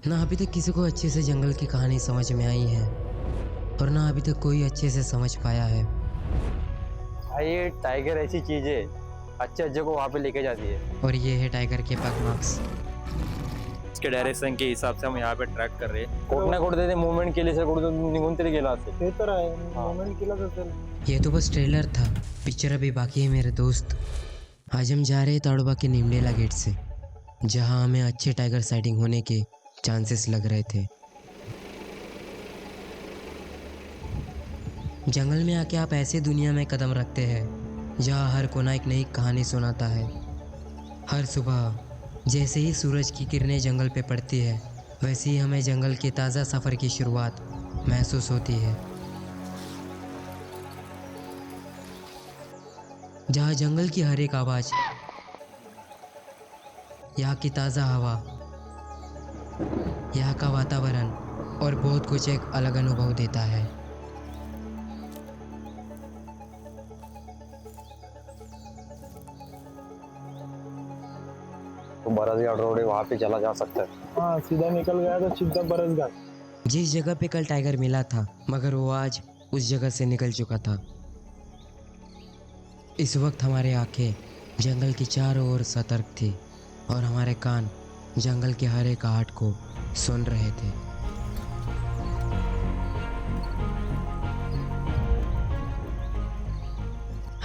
ना अभी तक किसी को अच्छे से जंगल की कहानी समझ में आई है और ना अभी तक कोई अच्छे से समझ पाया है। भाई ये टाइगर ऐसी चीज है, अच्छे अच्छे को वहाँ पे लेके जाती है। और ये है टाइगर के पग मार्क्स। इसके डायरेक्शन के हिसाब से हम यहाँ पे ट्रॅक कर रहे हैं. कोण ना कुठे ते मूवमेंट केली असेल, कुठे निघून तरी गेला असेल. ते तर आहे, मोमेंट केलाच असेल. ये तो बस ट्रेलर था, पिक्चर अभी बाकी है मेरे दोस्त। आज हम जा रहे हैं ताड़ोबा के निमडेला गेट से, जहां हमें अच्छे टाइगर साइटिंग होने के चांसेस लग रहे थे। जंगल में आके आप ऐसे दुनिया में कदम रखते हैं जहां हर कोना एक नई कहानी सुनाता है। हर सुबह जैसे ही सूरज की किरणें जंगल पे पड़ती है, वैसे ही हमें जंगल के ताज़ा सफ़र की शुरुआत महसूस होती है। जहाँ जंगल की हर एक आवाज़, यहाँ की ताज़ा हवा, यहाँ का वातावरण और बहुत कुछ एक अलग अनुभव देता है। तो बरसगाड़ रोड है, वहाँ पे चला जा सकता है. हाँ, सीधा निकल गया तो सीधा बरसघाट. जिस जगह पे कल टाइगर मिला था, मगर वो आज उस जगह से निकल चुका था। इस वक्त हमारे आंखें जंगल की चारों ओर सतर्क थी और हमारे कान जंगल के हर एक आहट को सुन रहे थे।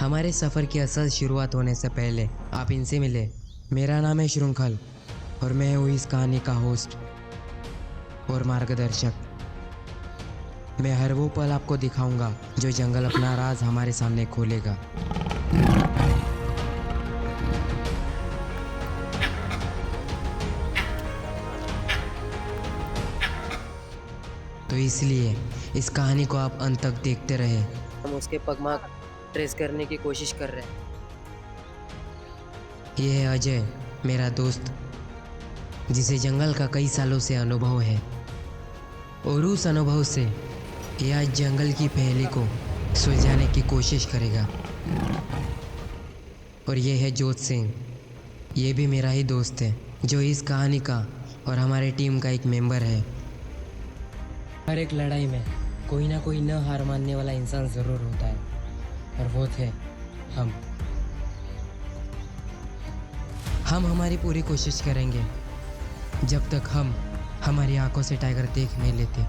हमारे सफ़र की असल शुरुआत होने से पहले आप इनसे मिले। मेरा नाम है श्रृंखल और मैं हूँ इस कहानी का होस्ट और मार्गदर्शक। मैं हर वो पल आपको दिखाऊंगा जो जंगल अपना राज हमारे सामने खोलेगा। तो इसलिए इस कहानी को आप अंत तक देखते रहे। हम उसके पगमार्क ट्रेस करने की कोशिश कर रहे हैं। ये है अजय, मेरा दोस्त, जिसे जंगल का कई सालों से अनुभव है और उस अनुभव से ये आज जंगल की पहेली को सुलझाने की कोशिश करेगा। और ये है जोत सिंह, ये भी मेरा ही दोस्त है, जो इस कहानी का और हमारे टीम का एक मेंबर है। हर एक लड़ाई में कोई ना कोई न हार मानने वाला इंसान ज़रूर होता है, और वो थे हम। हम हमारी पूरी कोशिश करेंगे जब तक हम हमारी आंखों से टाइगर देख नहीं लेते।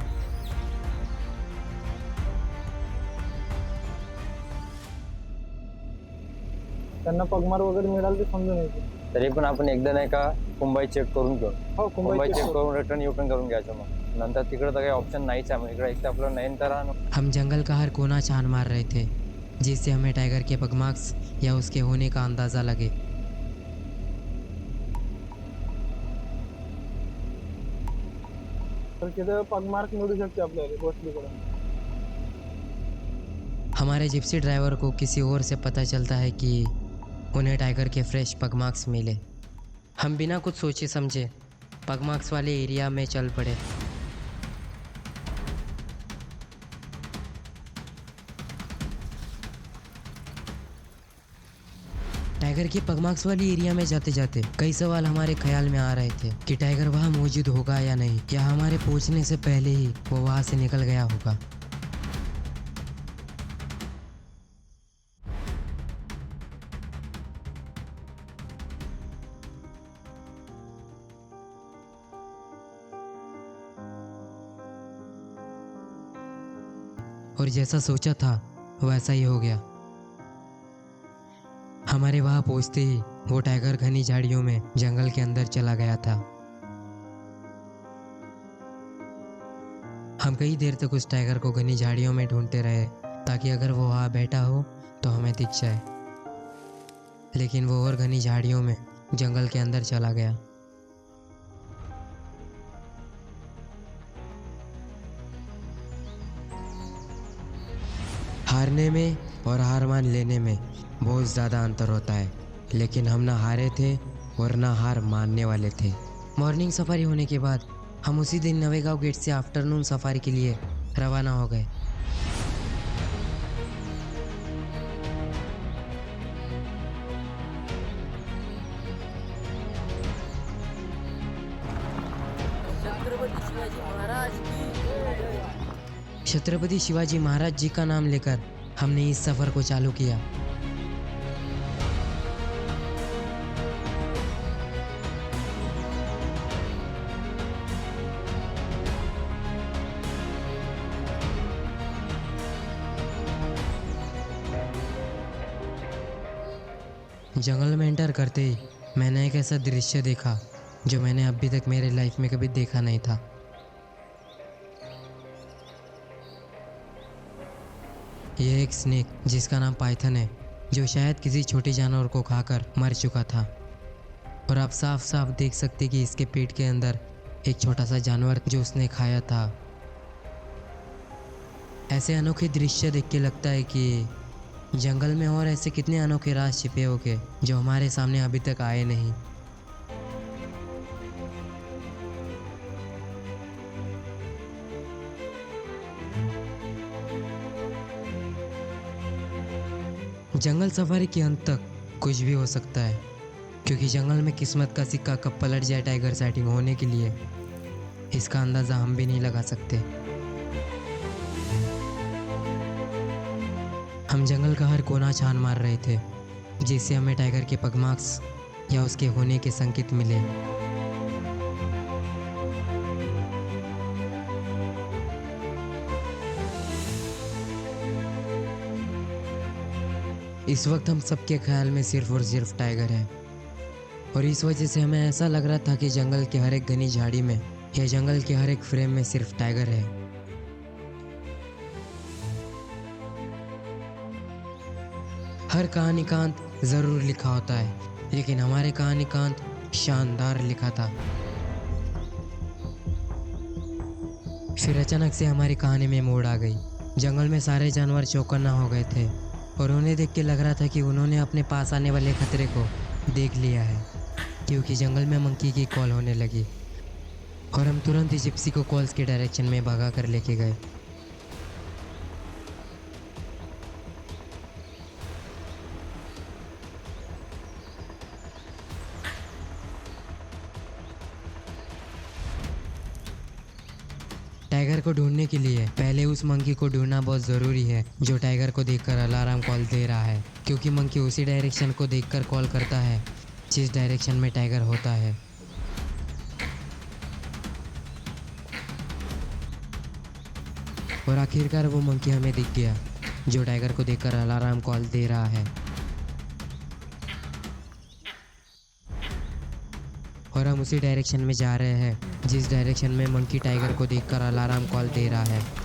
त्यांना पगमार वगैरे मिळालं ते समजून यायचं. तरी पण आपण एकदा नाही का मुंबई चेक करून घेऊ. हो, मुंबई चेक करून रिटर्न यू करून घ्यायचं. मग नंतर तिकडे तर काही ऑप्शन नाहीच आहे. मग इकडे एक तर आपलं नयनतारा. हम जंगल का हर कोना छान मार रहे थे, जिससे हमें टाइगर के पगमार्क्स या उसके होने का अंदाज़ा लगे। तर तिथं पगमार्क मिळू शकते आपल्याला गोष्टीकडून. हमारे जिप्सी ड्राइवर को किसी और से पता चलता है कि उन्हें टाइगर के फ्रेश पगमार्क्स मिले। हम बिना कुछ सोचे समझे पगमार्क्स वाले एरिया में चल पड़े। टाइगर के पगमार्क्स वाली एरिया में जाते जाते कई सवाल हमारे ख्याल में आ रहे थे कि टाइगर वहाँ मौजूद होगा या नहीं, या हमारे पहुँचने से पहले ही वो वहाँ से निकल गया होगा। और जैसा सोचा था वैसा ही हो गया। हमारे वहाँ पहुँचते ही वो टाइगर घनी झाड़ियों में जंगल के अंदर चला गया था। हम कई देर तक उस टाइगर को घनी झाड़ियों में ढूंढते रहे, ताकि अगर वो वहाँ बैठा हो तो हमें दिख जाए, लेकिन वो और घनी झाड़ियों में जंगल के अंदर चला गया। हारने में और हार मान लेने में बहुत ज़्यादा अंतर होता है, लेकिन हम ना हारे थे और ना हार मानने वाले थे। मॉर्निंग सफारी होने के बाद हम उसी दिन नवेगांव गेट से आफ्टरनून सफारी के लिए रवाना हो गए। छत्रपति शिवाजी महाराज जी का नाम लेकर हमने इस सफर को चालू किया। जंगल में एंटर करते ही मैंने एक ऐसा दृश्य देखा जो मैंने अभी तक मेरे लाइफ में कभी देखा नहीं था। यह एक स्नेक जिसका नाम पाइथन है, जो शायद किसी छोटे जानवर को खाकर मर चुका था। और आप साफ साफ देख सकते कि इसके पेट के अंदर एक छोटा सा जानवर जो उसने खाया था। ऐसे अनोखे दृश्य देख के लगता है कि जंगल में और ऐसे कितने अनोखे राज छिपे होंगे जो हमारे सामने अभी तक आए नहीं। जंगल सफारी के अंत तक कुछ भी हो सकता है, क्योंकि जंगल में किस्मत का सिक्का कब पलट जाए टाइगर साइटिंग होने के लिए, इसका अंदाज़ा हम भी नहीं लगा सकते। हम जंगल का हर कोना छान मार रहे थे, जिससे हमें टाइगर के पगमार्क्स या उसके होने के संकेत मिले। इस वक्त हम सबके ख्याल में सिर्फ और सिर्फ टाइगर है, और इस वजह से हमें ऐसा लग रहा था कि जंगल के हर एक घनी झाड़ी में या जंगल के हर एक फ्रेम में सिर्फ टाइगर है। हर कहानीकांत जरूर लिखा होता है, लेकिन हमारे कहानीकांत शानदार लिखा था। फिर अचानक से हमारी कहानी में मोड़ आ गई। जंगल में सारे जानवर चौकन्ना हो गए थे और उन्हें देख के लग रहा था कि उन्होंने अपने पास आने वाले खतरे को देख लिया है, क्योंकि जंगल में मंकी की कॉल होने लगी और हम तुरंत ही जिप्सी को कॉल्स के डायरेक्शन में भगा कर लेके गए। टाइगर को ढूंढने के लिए पहले उस मंकी को ढूंढना बहुत ज़रूरी है जो टाइगर को देखकर अलार्म कॉल दे रहा है, क्योंकि मंकी उसी डायरेक्शन को देखकर कॉल करता है जिस डायरेक्शन में टाइगर होता है। और आखिरकार वो मंकी हमें दिख गया जो टाइगर को देखकर अलार्म कॉल दे रहा है। और हम उसी डायरेक्शन में जा रहे हैं जिस डायरेक्शन में मंकी टाइगर को देखकर अलार्म कॉल दे रहा है।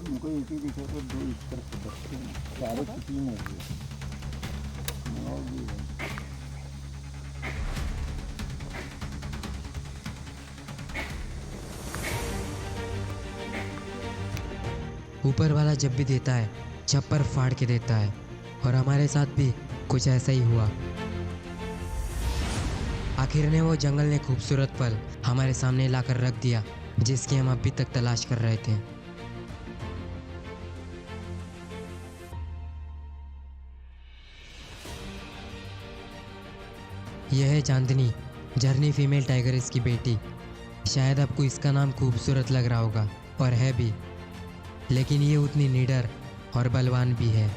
उनको एक ही दिखे तो दो इस तरफ से बचते हैं, सारे किसी में हो गए। और भी है। ऊपर वाला जब भी देता है छप्पर फाड़ के देता है, और हमारे साथ भी कुछ ऐसा ही हुआ। आखिर में वो जंगल ने खूबसूरत पल हमारे सामने लाकर रख दिया जिसकी हम अभी तक तलाश कर रहे थे। यह है चांदनी, झरनी फीमेल टाइगर इसकी बेटी। शायद आपको इसका नाम खूबसूरत लग रहा होगा, और है भी, लेकिन ये उतनी निडर और बलवान भी है।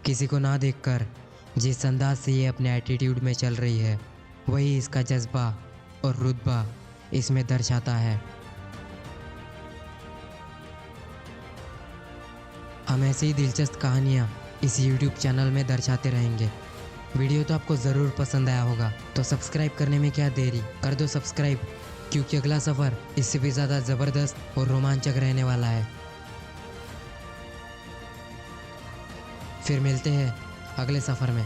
किसी को ना देखकर जिस अंदाज से ये अपने एटीट्यूड में चल रही है, वही इसका जज्बा और रुतबा इसमें दर्शाता है। हम ऐसे ही दिलचस्प कहानियाँ इस YouTube चैनल में दर्शाते रहेंगे। वीडियो तो आपको ज़रूर पसंद आया होगा, तो सब्सक्राइब करने में क्या देरी, कर दो सब्सक्राइब, क्योंकि अगला सफ़र इससे भी ज़्यादा ज़बरदस्त और रोमांचक रहने वाला है। फिर मिलते हैं अगले सफ़र में।